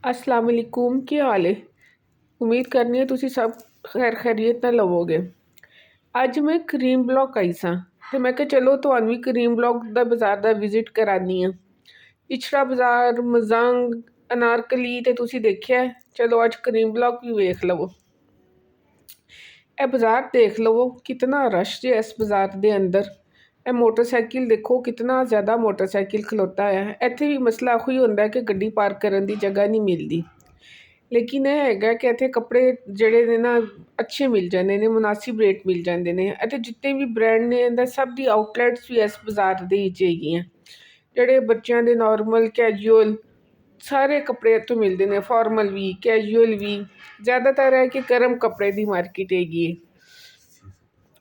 अस्सलाम वालेकुम, ਕੀ ਹਾਲ ਹੈ। ਉਮੀਦ ਕਰਨੀ ਹੈ ਤੁਸੀਂ ਸਭ ਖੈਰੀਅਤ ਨਾਲ ਲਵੋਗੇ। ਅੱਜ ਮੈਂ ਕਰੀਮ ਬਲੌਕ ਆਈ ਸਾਂ ਤੇ ਮੈਂ ਕਿਹਾ ਚਲੋ ਤੁਹਾਨੂੰ ਵੀ ਕਰੀਮ ਬਲੌਕ ਦਾ ਬਾਜ਼ਾਰ ਦਾ ਵਿਜ਼ਿਟ ਕਰਾਨੀ ਆ। ਇਚੜਾ ਬਾਜ਼ਾਰ, ਮਜ਼ੰਗ, ਅਨਾਰਕਲੀ ਤੇ ਤੁਸੀਂ ਦੇਖਿਆ, ਚਲੋ ਅੱਜ ਕਰੀਮ ਬਲੌਕ ਵੀ ਵੇਖ ਲਵੋ। ਇਹ ਬਾਜ਼ਾਰ ਦੇਖ ਲਵੋ, ਕਿਤਨਾ ਰਸ਼ ਹੈ ਇਸ ਬਾਜ਼ਾਰ ਦੇ ਅੰਦਰ। ਇਹ ਮੋਟਰਸਾਈਕਲ ਦੇਖੋ, ਕਿਤਨਾ ਜ਼ਿਆਦਾ ਮੋਟਰਸਾਈਕਲ ਖਲੋਤਾ ਹੈ। ਇੱਥੇ ਵੀ ਮਸਲਾ ਇਹੋ ਹੀ ਹੁੰਦਾ ਕਿ ਗੱਡੀ ਪਾਰਕ ਕਰਨ ਦੀ ਜਗ੍ਹਾ ਨਹੀਂ ਮਿਲਦੀ। ਲੇਕਿਨ ਇਹ ਹੈਗਾ ਕਿ ਇੱਥੇ ਕੱਪੜੇ ਜਿਹੜੇ ਨੇ ਨਾ ਅੱਛੇ ਮਿਲ ਜਾਂਦੇ ਨੇ, ਮੁਨਾਸਿਬ ਰੇਟ ਮਿਲ ਜਾਂਦੇ ਨੇ। ਅਤੇ ਜਿੰਨੇ ਵੀ ਬ੍ਰਾਂਡ ਨੇ ਇਹਦਾ ਸਭ ਦੀ ਆਊਟਲੈਟਸ ਵੀ ਇਸ ਬਾਜ਼ਾਰ ਦੇ ਵਿੱਚ ਹੈਗੀਆਂ। ਜਿਹੜੇ ਬੱਚਿਆਂ ਦੇ ਨਾਰਮਲ ਕੈਜੂਅਲ ਸਾਰੇ ਕੱਪੜੇ ਇੱਥੋਂ ਮਿਲਦੇ ਨੇ, ਫਾਰਮਲ ਵੀ, ਕੈਜੂਅਲ ਵੀ। ਜ਼ਿਆਦਾਤਰ ਹੈ ਕਿ ਗਰਮ ਕੱਪੜੇ ਦੀ ਮਾਰਕੀਟ ਹੈਗੀ ਹੈ।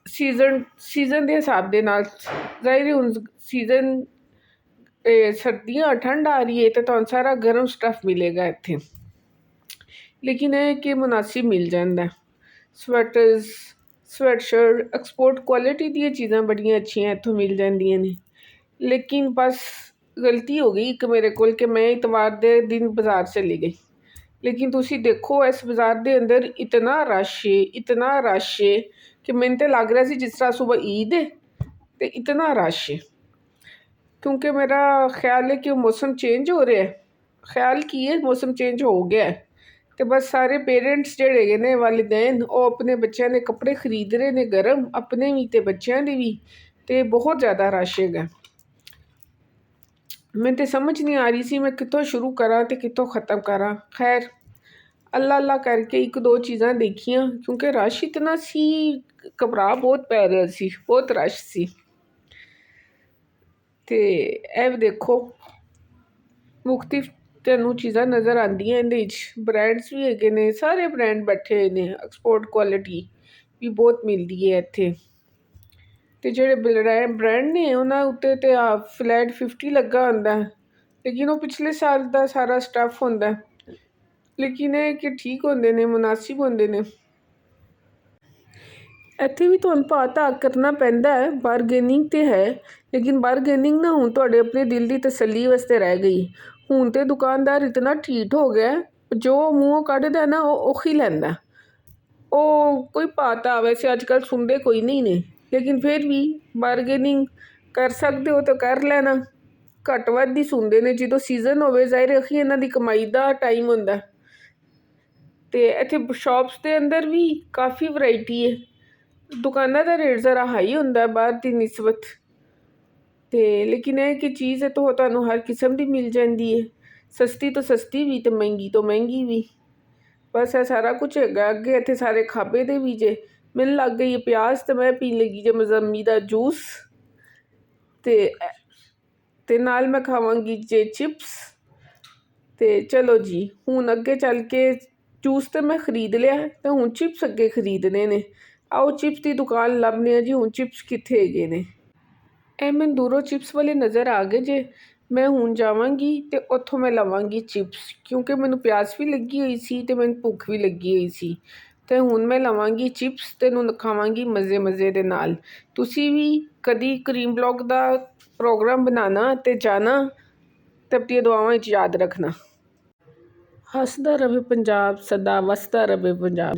ਸੀਜ਼ਨ ਦੇ ਹਿਸਾਬ ਦੇ ਨਾਲ ਜ਼ਾਹਿਰ ਹੁਣ ਸੀਜ਼ਨ ਸਰਦੀਆਂ ਠੰਡ ਆ ਰਹੀ ਹੈ ਤਾਂ ਤੁਹਾਨੂੰ ਸਾਰਾ ਗਰਮ ਸਟੱਫ ਮਿਲੇਗਾ ਇੱਥੇ। ਲੇਕਿਨ ਇਹ ਕਿ ਮੁਨਾਸਿਬ ਮਿਲ ਜਾਂਦਾ। ਸਵੈਟਰਸ, ਸਵੈਟਸ਼ਰਟ, ਐਕਸਪੋਰਟ ਕੁਆਲਿਟੀ ਦੀਆਂ ਚੀਜ਼ਾਂ ਬੜੀਆਂ ਅੱਛੀਆਂ ਇੱਥੋਂ ਮਿਲ ਜਾਂਦੀਆਂ ਨੇ। ਲੇਕਿਨ ਬਸ ਗਲਤੀ ਹੋ ਗਈ ਇੱਕ ਮੇਰੇ ਕੋਲ ਕਿ ਮੈਂ ਇਤਵਾਰ ਦੇ ਦਿਨ ਬਾਜ਼ਾਰ ਚਲੀ ਗਈ। ਲੇਕਿਨ ਤੁਸੀਂ ਦੇਖੋ ਇਸ ਬਾਜ਼ਾਰ ਦੇ ਅੰਦਰ ਇਤਨਾ ਰਸ਼ ਹੈ ਕਿ ਮੈਨੂੰ ਤਾਂ ਲੱਗ ਰਿਹਾ ਸੀ ਜਿਸ ਤਰ੍ਹਾਂ ਸੁਬਹ ਈਦ ਹੈ ਅਤੇ ਇਤਨਾ ਰਸ਼ ਹੈ। ਕਿਉਂਕਿ ਮੇਰਾ ਖਿਆਲ ਹੈ ਕਿ ਉਹ ਮੌਸਮ ਚੇਂਜ ਹੋ ਰਿਹਾ। ਖਿਆਲ ਕੀ ਹੈ, ਮੌਸਮ ਚੇਂਜ ਹੋ ਗਿਆ ਅਤੇ ਬਸ ਸਾਰੇ ਪੇਰੈਂਟਸ ਜਿਹੜੇ ਹੈਗੇ ਨੇ, ਵਾਲਿਦੈਨ, ਉਹ ਆਪਣੇ ਬੱਚਿਆਂ ਦੇ ਕੱਪੜੇ ਖਰੀਦ ਰਹੇ ਨੇ ਗਰਮ, ਆਪਣੇ ਵੀ ਅਤੇ ਬੱਚਿਆਂ ਦੇ ਵੀ। ਅਤੇ ਬਹੁਤ ਜ਼ਿਆਦਾ ਰਸ਼ ਹੈਗਾ। ਮੈਨੂੰ ਤਾਂ ਸਮਝ ਨਹੀਂ ਆ ਰਹੀ ਸੀ ਮੈਂ ਕਿੱਥੋਂ ਸ਼ੁਰੂ ਕਰਾਂ ਅਤੇ ਕਿੱਥੋਂ ਖ਼ਤਮ ਕਰਾਂ। ਖੈਰ ਅੱਲਾ ਕਰਕੇ ਇੱਕ ਦੋ ਚੀਜ਼ਾਂ ਦੇਖੀਆਂ, ਕਿਉਂਕਿ ਰਸ਼ ਇਤਨਾ ਸੀ, ਘਬਰਾ ਬਹੁਤ ਪੈ ਰਿਹਾ ਸੀ, ਬਹੁਤ ਰਸ਼ ਸੀ। ਅਤੇ ਇਹ ਦੇਖੋ ਮੁਖਤਲਿਫ ਤੁਹਾਨੂੰ ਚੀਜ਼ਾਂ ਨਜ਼ਰ ਆਉਂਦੀਆਂ ਇਹਦੇ 'ਚ। ਬ੍ਰਾਂਡਸ ਵੀ ਹੈਗੇ ਨੇ, ਸਾਰੇ ਬ੍ਰਾਂਡ ਬੈਠੇ ਹੋਏ ਨੇ। ਐਕਸਪੋਰਟ ਕੁਆਲਿਟੀ ਵੀ ਬਹੁਤ ਮਿਲਦੀ ਹੈ ਇੱਥੇ। ਅਤੇ ਜਿਹੜੇ ਬ੍ਰਾਂਡ ਨੇ ਉਹਨਾਂ ਉੱਤੇ ਤਾਂ ਫਲੈਟ 50 ਲੱਗਾ ਹੁੰਦਾ, ਲੇਕਿਨ ਉਹ ਪਿਛਲੇ ਸਾਲ ਦਾ ਸਾਰਾ ਸਟੱਫ ਹੁੰਦਾ। ਲੇਕਿਨ ਇਹ ਕਿ ਠੀਕ ਹੁੰਦੇ ਨੇ, ਮੁਨਾਸਿਬ ਹੁੰਦੇ ਨੇ। ਇੱਥੇ ਵੀ ਤੁਹਾਨੂੰ ਭਾਅ ਤਾਕ ਕਰਨਾ ਪੈਂਦਾ ਹੈ, ਬਾਰਗੇਨਿੰਗ ਤਾਂ ਹੈ। ਲੇਕਿਨ ਬਾਰਗੇਨਿੰਗ ਨਾ ਹੁਣ ਤੁਹਾਡੇ ਆਪਣੇ ਦਿਲ ਦੀ ਤਸੱਲੀ ਵਾਸਤੇ ਰਹਿ ਗਈ। ਹੁਣ ਤਾਂ ਦੁਕਾਨਦਾਰ ਇਤਨਾ ਢੀਠ ਹੋ ਗਿਆ, ਜੋ ਮੂੰਹੋਂ ਕੱਢਦਾ ਨਾ ਉਹ ਉਹੀ ਲੈਂਦਾ। ਉਹ ਕੋਈ ਭਾਅ ਤਾਂ ਵੈਸੇ ਅੱਜ ਕੱਲ੍ਹ ਸੁਣਦੇ ਕੋਈ ਨਹੀਂ ਨੇ, ਲੇਕਿਨ ਫਿਰ ਵੀ ਬਾਰਗੇਨਿੰਗ ਕਰ ਸਕਦੇ ਹੋ ਤਾਂ ਕਰ ਲੈਣਾ। ਘੱਟ ਵੱਧ ਹੀ ਸੁਣਦੇ ਨੇ। ਜਦੋਂ ਸੀਜ਼ਨ ਹੋਵੇ ਜ਼ਾਹਿਰ ਅਖੀ ਇਹਨਾਂ ਦੀ ਕਮਾਈ ਦਾ ਟਾਈਮ ਹੁੰਦਾ। ਅਤੇ ਇੱਥੇ ਸ਼ੋਪਸ ਦੇ ਅੰਦਰ ਵੀ ਕਾਫੀ ਵਰਾਇਟੀ ਹੈ। ਦੁਕਾਨਾਂ ਦਾ ਰੇਟ ਜ਼ਰਾ ਹਾਈ ਹੁੰਦਾ ਬਾਹਰ ਦੀ ਨਿਸਬਤ। ਅਤੇ ਲੇਕਿਨ ਇਹ ਕਿ ਚੀਜ਼ ਇੱਥੋਂ ਤੁਹਾਨੂੰ ਹਰ ਕਿਸਮ ਦੀ ਮਿਲ ਜਾਂਦੀ ਹੈ, ਸਸਤੀ ਤੋਂ ਸਸਤੀ ਵੀ ਅਤੇ ਮਹਿੰਗੀ ਤੋਂ ਮਹਿੰਗੀ ਵੀ। ਬਸ ਇਹ ਸਾਰਾ ਕੁਝ ਹੈਗਾ। ਅੱਗੇ ਇੱਥੇ ਸਾਰੇ ਖਾਬੇ ਦੇ ਵੀ ਜੇ। ਮੈਨੂੰ ਲੱਗ ਗਈ ਹੈ ਪਿਆਜ਼ ਅਤੇ ਮੈਂ ਪੀਣ ਲੱਗੀ ਜੇ ਮੌਸੰਮੀ ਦਾ ਜੂਸ। ਅਤੇ ਨਾਲ ਮੈਂ ਖਾਵਾਂਗੀ ਜੇ ਚਿਪਸ। ਅਤੇ ਚਲੋ ਜੀ, ਹੁਣ ਅੱਗੇ ਚੱਲ ਕੇ ਜੂਸ ਤਾਂ ਮੈਂ ਖਰੀਦ ਲਿਆ ਅਤੇ ਹੁਣ ਚਿਪਸ ਅੱਗੇ ਖਰੀਦਣੇ ਨੇ। ਆਓ ਚਿਪਸ ਦੀ ਦੁਕਾਨ ਲੱਭਦੇ ਹਾਂ ਜੀ, ਹੁਣ ਚਿਪਸ ਕਿੱਥੇ ਹੈਗੇ ਨੇ। ਇਹ ਮੈਨੂੰ ਦੂਰੋਂ ਚਿਪਸ ਵਾਲੇ ਨਜ਼ਰ ਆ ਗਏ ਜੇ। ਮੈਂ ਹੁਣ ਜਾਵਾਂਗੀ ਅਤੇ ਉੱਥੋਂ ਮੈਂ ਲਵਾਂਗੀ ਚਿਪਸ, ਕਿਉਂਕਿ ਮੈਨੂੰ ਪਿਆਸ ਵੀ ਲੱਗੀ ਹੋਈ ਸੀ ਅਤੇ ਮੈਨੂੰ ਭੁੱਖ ਵੀ ਲੱਗੀ ਹੋਈ ਸੀ। ਅਤੇ ਹੁਣ ਮੈਂ ਲਵਾਂਗੀ ਚਿਪਸ ਅਤੇ ਇਹਨੂੰ ਖਾਵਾਂਗੀ ਮਜ਼ੇ ਦੇ ਨਾਲ। ਤੁਸੀਂ ਵੀ ਕਦੀ ਕਰੀਮ ਬਲੌਕ ਦਾ ਪ੍ਰੋਗਰਾਮ ਬਣਾਉਣਾ ਅਤੇ ਜਾਣਾ ਅਤੇ ਆਪਣੀਆਂ ਦੁਆਵਾਂ ਵਿੱਚ ਯਾਦ ਰੱਖਣਾ। ਹੱਸਦਾ ਰਵੇ ਪੰਜਾਬ, ਸਦਾ ਵਸਦਾ ਰਵੇ ਪੰਜਾਬ।